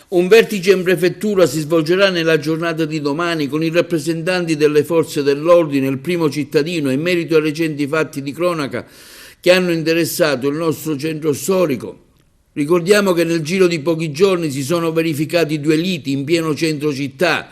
Un vertice in prefettura si svolgerà nella giornata di domani con i rappresentanti delle forze dell'ordine, il primo cittadino, in merito ai recenti fatti di cronaca che hanno interessato il nostro centro storico. Ricordiamo che nel giro di pochi giorni si sono verificati 2 liti in pieno centro città.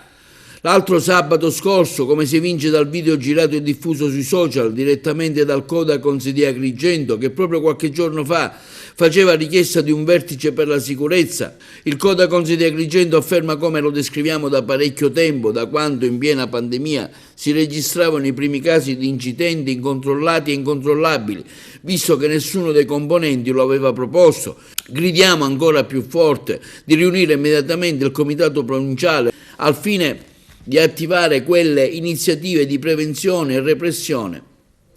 L'altro sabato scorso, come si evince dal video girato e diffuso sui social direttamente dal Codacons di Agrigento, che proprio qualche giorno fa faceva richiesta di un vertice per la sicurezza, il Codacons di Agrigento afferma, come lo descriviamo da parecchio tempo, da quando in piena pandemia si registravano i primi casi di incidenti incontrollati e incontrollabili, visto che nessuno dei componenti lo aveva proposto. Gridiamo ancora più forte di riunire immediatamente il comitato provinciale al fine di attivare quelle iniziative di prevenzione e repressione.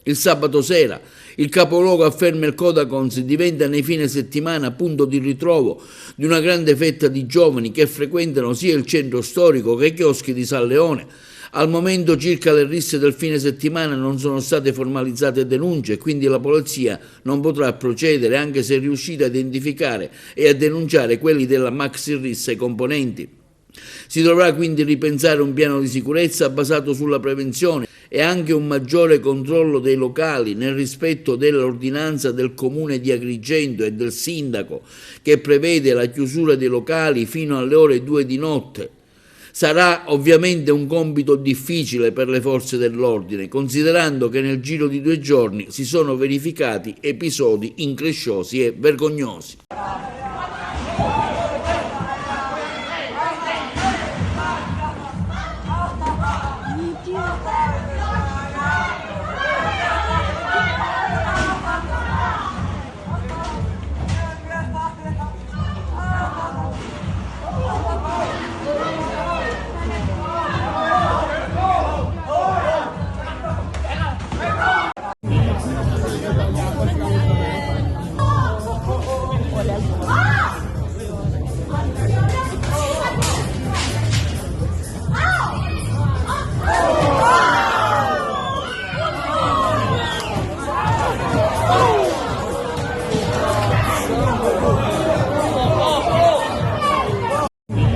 Il sabato sera il capoluogo, afferma il Codacons, diventa nei fine settimana punto di ritrovo di una grande fetta di giovani che frequentano sia il centro storico che i chioschi di San Leone. Al momento circa le risse del fine settimana non sono state formalizzate denunce e quindi la polizia non potrà procedere, anche se è riuscita a identificare e a denunciare quelli della maxi rissa e i componenti. Si dovrà quindi ripensare un piano di sicurezza basato sulla prevenzione e anche un maggiore controllo dei locali nel rispetto dell'ordinanza del Comune di Agrigento e del Sindaco, che prevede la chiusura dei locali fino alle ore 2 di notte. Sarà ovviamente un compito difficile per le forze dell'ordine, considerando che nel giro di 2 giorni si sono verificati episodi incresciosi e vergognosi.